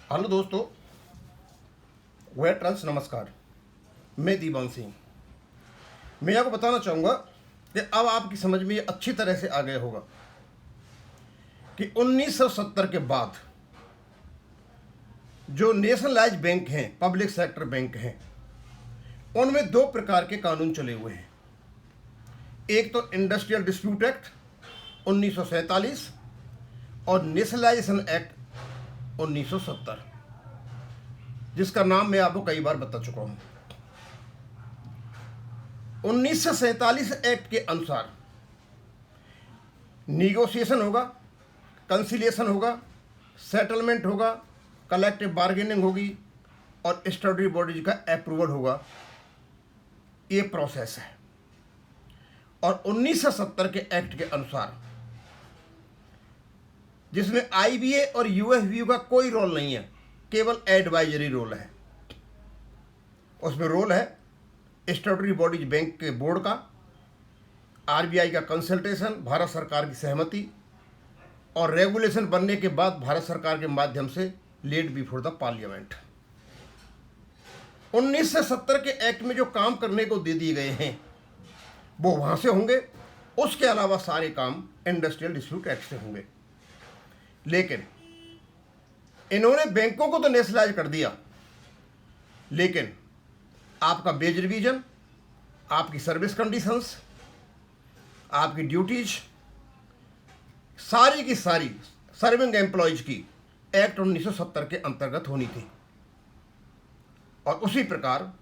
Hello दोस्तों, where trans नमस्कार। मैं दीवान सिंह। मैं आपको बताना चाहूँगा कि अब आपकी समझ में ये अच्छी तरह से आ गया होगा कि 1970 के बाद जो नेशनलाइज बैंक हैं, पब्लिक सेक्टर बैंक हैं, उनमें दो प्रकार के कानून चले हुए हैं। एक तो इंडस्ट्रियल डिस्प्यूट एक्ट 1947 और नेशनलाइजेशन एक्ट 1970, जिसका नाम मैं आपको कई बार बता चुका हूँ। 1947 एक्ट के अनुसार निगोशिएशन होगा, कंसिलिएशन होगा, सेटलमेंट होगा, कलेक्टिव बार्गेनिंग होगी और स्टैट्यूटरी बॉडीज का अप्रूवल होगा। ये प्रोसेस है। और 1970 के एक्ट के अनुसार, जिसमें आईबीए और यूएफबीयू का कोई रोल नहीं है, केवल एडवाइजरी रोल है। उसमें रोल है स्टैट्यूटरी बॉडीज बैंक के बोर्ड का, आरबीआई का कंसल्टेशन, भारत सरकार की सहमति और रेगुलेशन बनने के बाद भारत सरकार के माध्यम से लेड बिफोर द पार्लियामेंट। 1970 के एक्ट में जो काम करने को दे दिए गए हैं वो वहां से होंगे। उसके अलावा सारे काम इंडस्ट्रियल डिस्प्यूट एक्ट से होंगे। लेकिन इन्होंने बैंकों को तो नेशनलाइज कर दिया, लेकिन आपका वेज रिवीजन, आपकी सर्विस कंडीशंस, आपकी ड्यूटीज, सारी की सारी सर्विंग एम्प्लॉयज की एक्ट 1970 के अंतर्गत होनी थी। और उसी प्रकार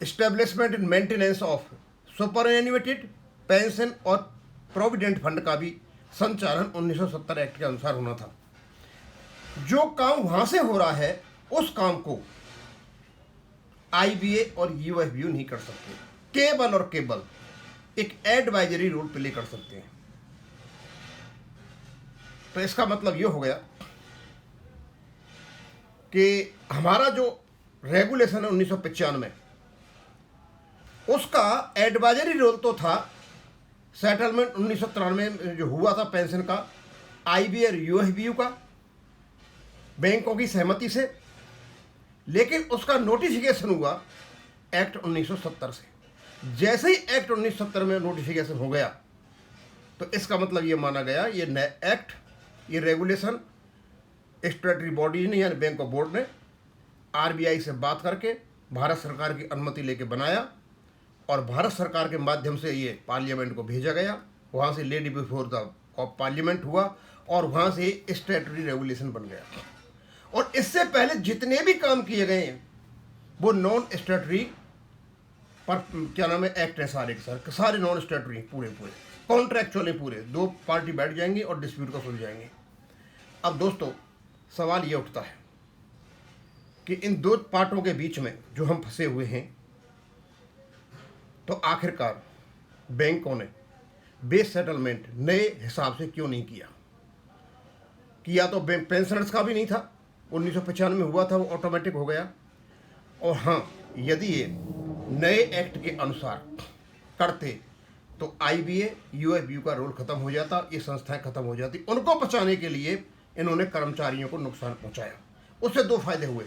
establishment and maintenance of superannuated pension और प्रोविडेंट फंड का भी संचालन 1970 एक्ट के अनुसार होना था। जो काम वहां से हो रहा है उस काम को आईबीए और यूएफबीयू नहीं कर सकते। केवल और केवल एक एडवाइजरी रोल प्ले कर सकते हैं। तो इसका मतलब ये हो गया कि हमारा जो रेगुलेशन है 1995, उसका एडवाइजरी रोल तो था। सेटलमेंट 1993 में जो हुआ था पेंशन का, आईबीए और यूएफबीयू का बैंकों की सहमति से, लेकिन उसका नोटिफिकेशन हुआ एक्ट 1970 से। जैसे ही एक्ट 1970 में नोटिफिकेशन हो गया तो इसका मतलब ये माना गया ये नया एक्ट, ये रेगुलेशन स्टैट्यूटरी बॉडी ने यानी बैंक ऑफ बोर्ड ने आरबीआई से बात करके भारत सरकार की अनुमति लेके बनाया और भारत सरकार के माध्यम से ये पार्लियामेंट को भेजा गया। वहाँ से लेडी बिफोर द पार्लियामेंट हुआ और वहाँ से स्टैट्यूटरी रेगुलेशन बन गया। और इससे पहले जितने भी काम किए गए हैं वो नॉन स्टैट्यूटरी पर क्या नाम है एक्ट है, सारे के सारे नॉन स्टैट्यूटरी पूरे कॉन्ट्रैक्चुअल पूरे। दो पार्टी बैठ जाएंगी और डिस्प्यूट को सुलझाएंगे। अब दोस्तों सवाल ये उठता है कि इन दो पार्टों के बीच में जो हम फंसे हुए हैं, तो आखिरकार बैंकों ने बेस सेटलमेंट नए हिसाब से क्यों नहीं किया? तो पेंशनर्स का भी नहीं था, 1995 में हुआ था, वो ऑटोमेटिक हो गया। और हाँ, यदि ये नए एक्ट के अनुसार करते तो आईबीए यूएफबीयू का रोल खत्म हो जाता, ये संस्थाएं खत्म हो जाती। उनको बचाने के लिए इन्होंने कर्मचारियों को नुकसान पहुंचाया। उससे दो फायदे हुए,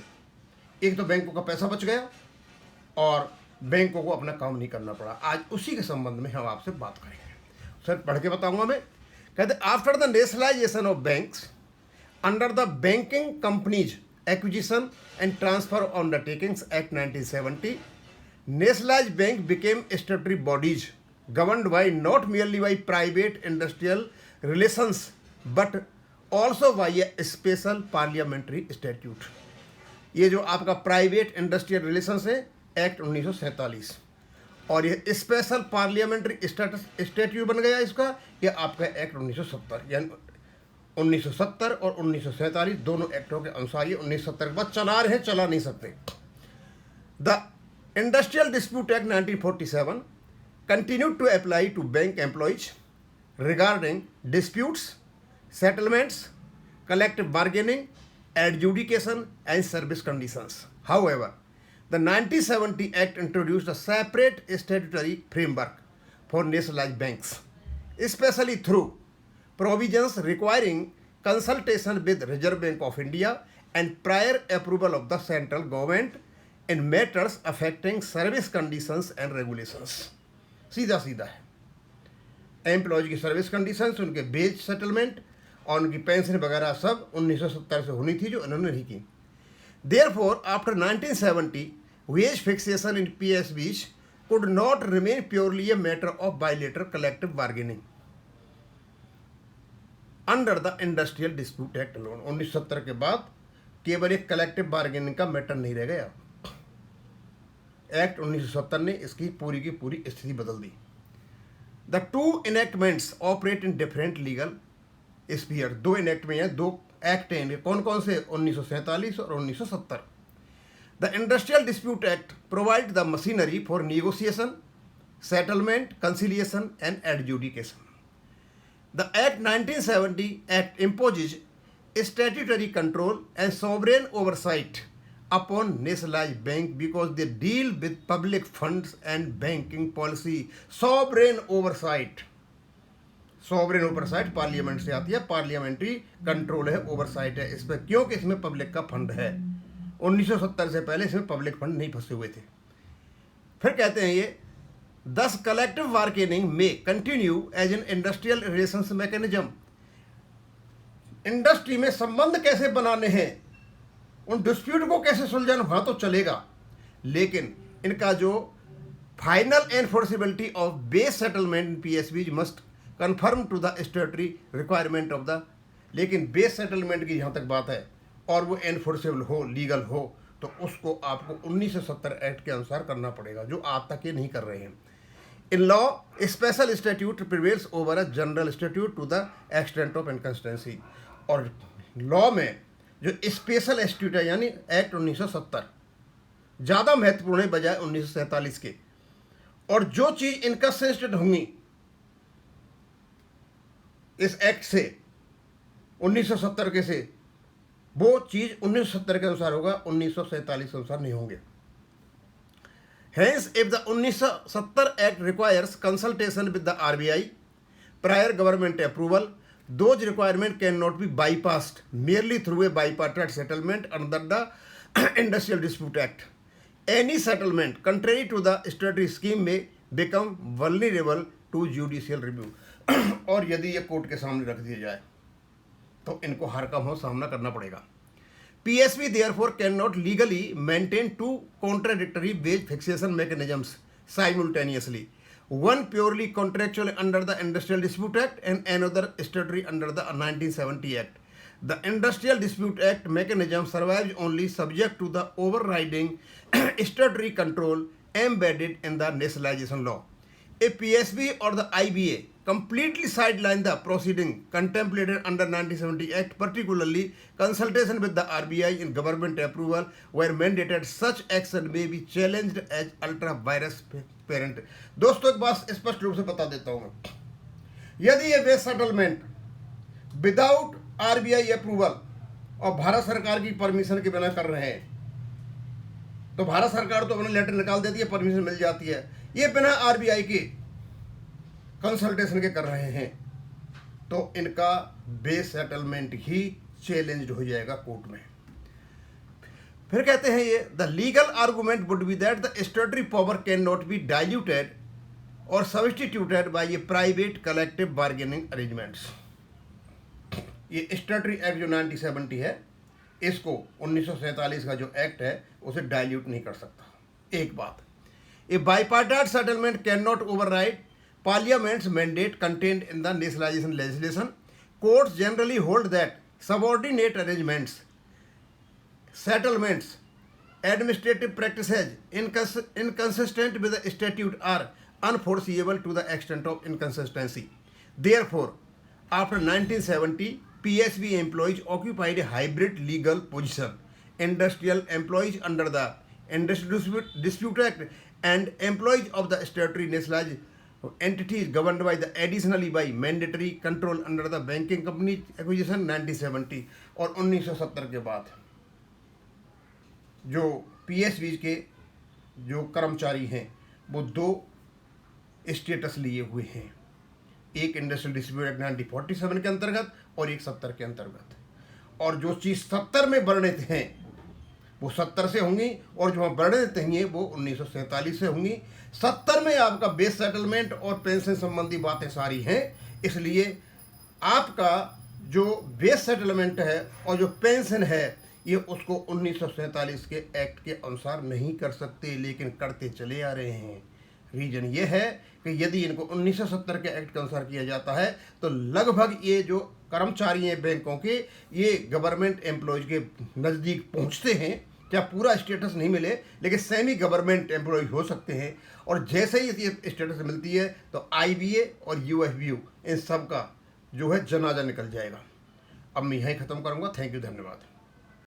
एक तो बैंकों का पैसा बच गया और बैंकों को अपना काम नहीं करना पड़ा। आज उसी के संबंध में हम आपसे बात करेंगे। सर पढ़ के बताऊंगा मैं। कहते after the nationalisation of banks under the banking companies acquisition and transfer undertakings act 1970, nationalized bank became statutory bodies governed by not merely by private industrial relations but also by a special parliamentary statute। ये जो आपका private industrial relations है act 1947 और ये special parliamentary statute बन गया इसका, ये आपका एक्ट 1970। यानी 1970 और 1947 दोनों एक्टों के अनुसार ये 1970 के बाद चला रहे हैं, चला नहीं सकते। The Industrial Dispute Act 1947 continued to apply to bank employees regarding disputes, settlements, collective bargaining, adjudication, and service conditions. However, the 1970 Act introduced a separate statutory framework for nationalized banks, especially through provisions requiring consultation with Reserve Bank of India and prior approval of the central government in matters affecting service conditions and regulations। सीधा सीधा है। Employees की service conditions, उनके beige settlement और उनकी pension वगैरह सब 1970 से होनी थी, जो इन्होंने नहीं की। Therefore, after 1970, wage fixation in PSBs could not remain purely a matter of bilateral collective bargaining under the Industrial Dispute Act alone। 1970 के बाद केवल एक कलेक्टिव बार्गेनिंग का मैटर नहीं रह गया। एक्ट 1970 ने इसकी पूरी की पूरी स्थिति बदल दी। The two enactments operate in different legal sphere. दो इनेक्टमेंट हैं, दो एक्ट हैं, कौन कौन से? 1947 और 1970। The industrial dispute act provide the machinery for negotiation, settlement, conciliation and adjudication. The Act 1970 Act imposes statutory control and sovereign oversight upon nationalized bank because they deal with public funds and banking policy। sovereign oversight parliament से आती है, parliamentary control है, oversight है इस पर, क्योंकि इसमें public का फंड है। 1970 से पहले इसमें पब्लिक फंड नहीं फंसे हुए थे। फिर कहते हैं ये Thus, collective bargaining may continue as an industrial relations mechanism। Industry में संबंध कैसे बनाने हैं, उन डिस्प्यूट को कैसे सुलझाना, वहाँ तो चलेगा, लेकिन इनका जो final enforceability of base settlement PSBs must confirm to the statutory requirement of the. लेकिन बेस सेटलमेंट की जहाँ तक बात है और वो एनफोर्सेबल हो, लीगल हो, तो उसको आपको 1970 एक्ट के अनुसार करना पड़ेगा, जो आज तक ये नहीं कर रहे हैं। In law, a special statute prevails over a general statute to the extent of inconsistency। और लॉ में जो स्पेशल स्टैट्यूट है यानी एक्ट 1970 ज़्यादा महत्वपूर्ण है बजाय 1947 के। और जो चीज़ इनकंसिस्टेंट होंगी इस एक्ट से 1970 के से, वो चीज़ 1970 के अनुसार होगा, 1947 के अनुसार नहीं होंगे। Hence, if the 1970 Act requires consultation with the RBI, prior government approval, those requirements cannot be bypassed merely through a bipartite settlement under the Industrial Dispute Act। Any settlement contrary to the statutory scheme may become vulnerable to judicial review। और यदि ये court के सामने रख दिया जाए तो इनको हर का हो सामना करना पड़ेगा। PSB therefore cannot legally maintain two contradictory wage fixation mechanisms simultaneously, one purely contractual under the Industrial Dispute Act and another statutory under the 1970 Act। The Industrial Dispute Act mechanism survives only subject to the overriding statutory control embedded in the nationalization law। If PSB or the IBA completely sideline the proceeding contemplated under 1970 Act, particularly consultation with the RBI and government approval were mandated, such action may be challenged as ultra virus parent। दोस्तों एक बात स्पष्ट रूप से बता देता हूँ, यदि ये wage settlement without RBI approval और भारत सरकार की परमिशन के बिना कर रहे हैं, तो भारत सरकार तो अपना लेटर निकाल देती है, परमिशन मिल जाती है, ये बिना RBI के कंसल्टेशन के कर रहे हैं, तो इनका बेस सेटलमेंट ही चैलेंज्ड हो जाएगा कोर्ट में। फिर कहते हैं ये the legal argument would be that the statutory power can not be diluted और सब्स्टिट्यूटेड बाय ए प्राइवेट कलेक्टिव बार्गेनिंग अरेंजमेंट्स। ये स्टैट्यूटरी एक्ट जो 1970 है, इसको 1947 का जो एक्ट है उसे डाइल्यूट नहीं कर सकता। एक बात, a bipartite settlement can not override Parliament's mandate contained in the nationalization legislation। Courts generally hold that subordinate arrangements, settlements, administrative practices inconsistent with the statute are unforeseeable to the extent of inconsistency। Therefore, after 1970, PSB employees occupied a hybrid legal position: industrial employees under the Industrial Dispute Act and employees of the statutory nationalized entities governed by the additionally by mandatory control under the Banking Company Acquisition 1970। और 1970 के बाद जो PSB के जो कर्मचारी हैं वो दो स्टेटस लिए हुए हैं, एक इंडस्ट्रियल डिस्प्यूट एक्ट 1947 के अंतर्गत और एक 70 के अंतर्गत। और जो चीज़ 70 में वर्णित हैं वो 70 से होंगी, और जो वर्णित हैं वो 1947 से होंगी। 70 में आपका बेस सेटलमेंट और पेंशन संबंधी बातें सारी हैं, इसलिए आपका जो बेस सेटलमेंट है और जो पेंशन है ये उसको 1947 के एक्ट के अनुसार नहीं कर सकते, लेकिन करते चले आ रहे हैं। रीजन ये है कि यदि इनको 1970 के एक्ट के अनुसार किया जाता है तो लगभग ये जो कर्मचारी हैं बैंकों के, ये गवर्नमेंट एम्प्लॉयज के नज़दीक पहुंचते हैं। क्या पूरा स्टेटस नहीं मिले, लेकिन सेमी गवर्नमेंट एम्प्लॉय हो सकते हैं। और जैसे ही ये स्टेटस मिलती है तो IBA और UFBU इन सब का जो है जनाजा निकल जाएगा। अब मैं यहीं ख़त्म करूँगा। थैंक यू, धन्यवाद।